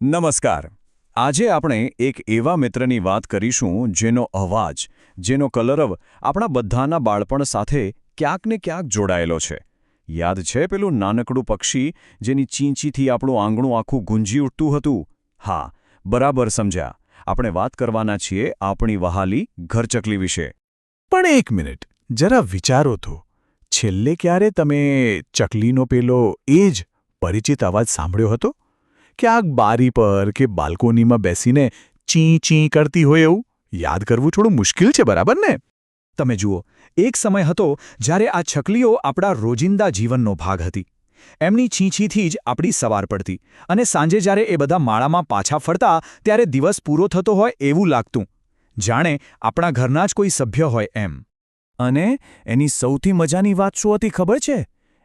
નમસ્કાર. આજે આપણે એક એવા મિત્રની વાત કરીશું જેનો અવાજ, જેનો કલરવ આપણા બધાના બાળપણ સાથે ક્યાંક ને ક્યાંક જોડાયેલો છે. યાદ છે પેલું નાનકડું પક્ષી જેની ચીંચીથી આપણું આંગણું આખું ગુંજી ઉઠતું હતું? હા, બરાબર સમજ્યા. આપણે વાત કરવાના છીએ આપણી વહાલી ઘરચકલી વિશે. પણ એક મિનિટ, જરા વિચારો તો. છેલ્લે ક્યારે તમે ચકલીનો પેલો એ જ પરિચિત અવાજ સાંભળ્યો હતો? ક્યાંક બારી પર કે બાલ્કોનીમાં બેસીને ચી ચી કરતી હોય એવું? યાદ કરવું થોડું મુશ્કેલ છે, બરાબર ને? તમે જુઓ, એક સમય હતો જ્યારે આ છકલીઓ આપણા રોજિંદા જીવનનો ભાગ હતી. એમની છીંછીથી જ આપણી સવાર પડતી, અને સાંજે જ્યારે એ બધા માળામાં પાછા ફરતા ત્યારે દિવસ પૂરો થતો હોય એવું લાગતું, જાણે આપણા ઘરના જ કોઈ સભ્ય હોય એમ. અને એની સૌથી મજાની વાત શું હતી ખબર છે?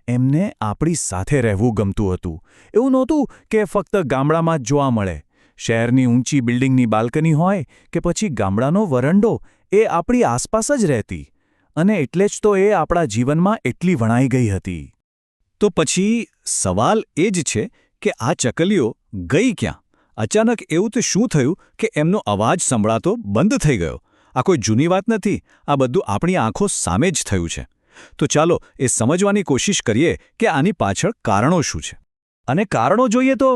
એમને આપણી સાથે રહેવું ગમતું હતું. એવું નહોતું કે ફક્ત ગામડામાં જ જોવા મળે. શહેરની ઊંચી બિલ્ડિંગની બાલ્કની હોય કે પછી ગામડાનો વરંડો, એ આપણી આસપાસ જ રહેતી. અને એટલે જ તો એ આપણા જીવનમાં એટલી વણાઈ ગઈ હતી. તો પછી સવાલ એ જ છે કે આ ચકલીઓ ગઈ ક્યાં? અચાનક એવું તો શું થયું કે એમનો અવાજ સંભળાતો બંધ થઈ ગયો? આ કોઈ જૂની વાત નથી. આ બધું આપણી આંખો સામે જ થયું છે. તો ચાલો એ સમજવાની કોશિશ કરીએ કે આની પાછળ કારણો શું છે. અને કારણો જોઈએ તો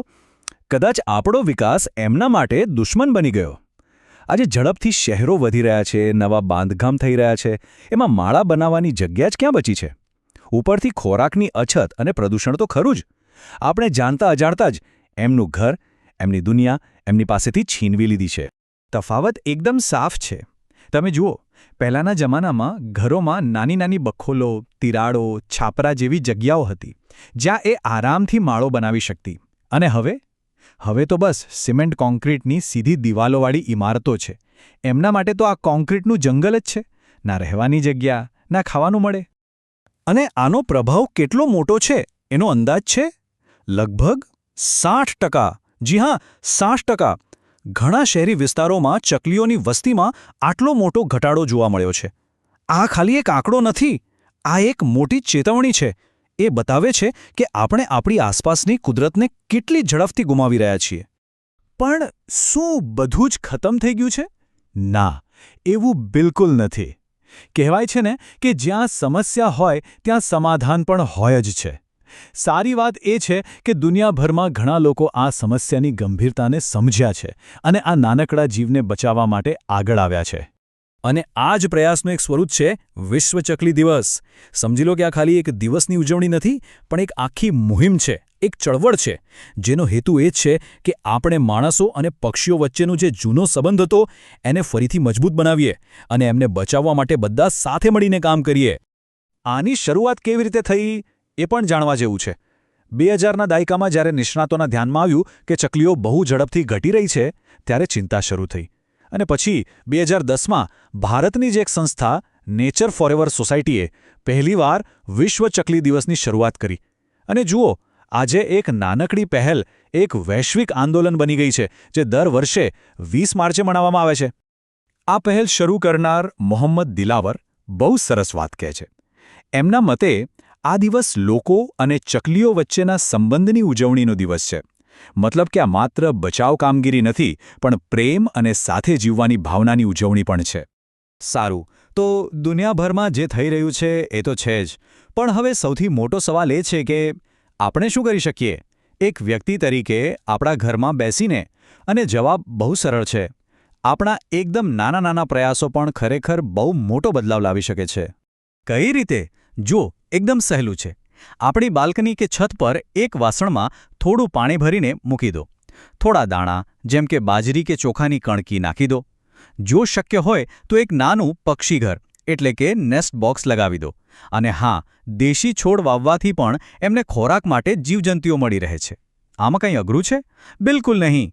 કદાચ આપણો વિકાસ એમના માટે દુશ્મન બની ગયો. આજે ઝડપથી શહેરો વધી રહ્યા છે, નવા બાંધકામ થઈ રહ્યા છે, એમાં માળા બનાવવાની જગ્યા જ ક્યાં બચી છે? ઉપરથી ખોરાકની અછત અને પ્રદૂષણ તો ખરું જ. આપણે જાણતા અજાણતા જ એમનું ઘર, એમની દુનિયા એમની પાસેથી છીનવી લીધી છે. તફાવત એકદમ સાફ છે. તમે જુઓ, પહેલાંના જમાનામાં ઘરોમાં નાની નાની બખોલો, તિરાડો, છાપરા જેવી જગ્યાઓ હતી જ્યાં એ આરામથી માળો બનાવી શકતી. અને હવે તો બસ સિમેન્ટ કોન્ક્રીટની સીધી દિવાલોવાળી ઇમારતો છે. એમના માટે તો આ કોન્ક્રીટનું જંગલ જ છે. ના રહેવાની જગ્યા, ના ખાવાનું મળે. અને આનો પ્રભાવ કેટલો મોટો છે એનો અંદાજ છે? લગભગ 60%. જી હા, 60%. ઘણા શહેરી વિસ્તારોમાં ચકલીઓની વસ્તીમાં આટલો મોટો ઘટાડો જોવા મળ્યો છે. આ ખાલી એક આંકડો નથી, આ એક મોટી ચેતવણી છે. એ બતાવે છે કે આપણે આપણી આસપાસની કુદરતને કેટલી ઝડપથી ગુમાવી રહ્યા છીએ. પણ શું બધું જ ખતમ થઈ ગયું છે? ના, એવું બિલકુલ નથી. કહેવાય છે ને કે જ્યાં સમસ્યા હોય ત્યાં સમાધાન પણ હોય જ છે. સારી વાત એ છે કે દુનિયાભરમાં ઘણા લોકો આ સમસ્યાની ગંભીરતાને સમજ્યા છે અને આ નાનકડા જીવને બચાવવા માટે આગળ આવ્યા છે. અને આ જ પ્રયાસનું એક સ્વરૂપ છે વિશ્વ ચકલી દિવસ. સમજી લો કે આ ખાલી એક દિવસની ઉજવણી નથી, પણ એક આખી મુહિમ છે, એક ચળવળ છે, જેનો હેતુ એ જ છે કે આપણે માણસો અને પક્ષીઓ વચ્ચેનો જે જૂનો સંબંધ હતો એને ફરીથી મજબૂત બનાવીએ અને એમને બચાવવા માટે બધા સાથે મળીને કામ કરીએ. આની શરૂઆત કેવી રીતે થઈ એ પણ જાણવા જેવું છે. 2000ના દાયકામાં જ્યારે નિષ્ણાતોના ધ્યાનમાં આવ્યું કે ચકલીઓ બહુ ઝડપથી ઘટી રહી છે, ત્યારે ચિંતા શરૂ થઈ. અને પછી 2010માં ભારતની જ એક સંસ્થા નેચર ફોરએવર સોસાયટીએ પહેલીવાર વિશ્વ ચકલી દિવસની શરૂઆત કરી. અને જુઓ, આજે એક નાનકડી પહેલ એક વૈશ્વિક આંદોલન બની ગઈ છે જે દર વર્ષે 20 માર્ચે મનાવવામાં આવે છે. આ પહેલ શરૂ કરનાર મોહમ્મદ દિલાવર બહુ સરસ વાત કહે છે. એમના મતે આ દિવસ લોકો અને ચકલીઓ વચ્ચેના સંબંધની ઉજવણીનો દિવસ છે. મતલબ કે આ માત્ર બચાવ કામગીરી નથી, પણ પ્રેમ અને સાથે જીવવાની ભાવનાની ઉજવણી પણ છે. સારું, તો દુનિયાભરમાં જે થઈ રહ્યું છે એ તો છે જ, પણ હવે સૌથી મોટો સવાલ એ છે કે આપણે શું કરી શકીએ એક વ્યક્તિ તરીકે આપણા ઘરમાં બેસીને? અને જવાબ બહુ સરળ છે. આપણા એકદમ નાના નાના પ્રયાસો પણ ખરેખર બહુ મોટો બદલાવ લાવી શકે છે. કઈ રીતે? જુઓ, એકદમ સહેલું છે. આપણી બાલ્કની કે છત પર એક વાસણમાં થોડું પાણી ભરીને મૂકી દો. થોડા દાણા જેમ કે બાજરી કે ચોખાની કણકી નાખી દો. જો શક્ય હોય તો એક નાનું પક્ષીઘર એટલે કે નેસ્ટ બોક્સ લગાવી દો. અને હા, દેશી છોડ વાવવાથી પણ એમને ખોરાક માટે જીવજંતુઓ મળી રહે છે. આમાં કંઈ અઘરું છે? બિલકુલ નહીં.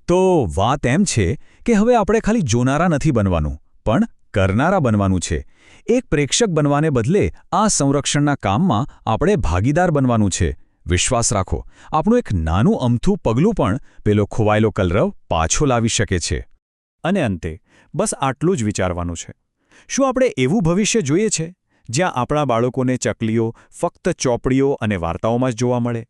તો વાત એમ છે કે હવે આપણે ખાલી જોનારા નથી બનવાનું, પણ કરનારા બનવાનું છે. એક પ્રેક્ષક બનવાને બદલે આ સંરક્ષણના કામમાં આપણે ભાગીદાર બનવાનું છે. વિશ્વાસ રાખો, આપણું એક નાનું અમથું પગલું પણ પેલો ખોવાયેલો કલરવ પાછો લાવી શકે છે. અને અંતે બસ આટલું જ વિચારવાનું છે. શું આપણે એવું ભવિષ્ય જોઈએ છે જ્યાં આપણા બાળકોને ચકલીઓ ફક્ત ચોપડીઓ અને વાર્તાઓમાં જ જોવા મળે?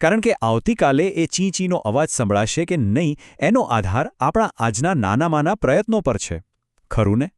કારણ કે આવતીકાલે એ ચીંચીનો અવાજ સંભળાશે કે નહીં એનો આધાર આપણા આજના નાનામાના પ્રયત્નો પર છે ખરું ને?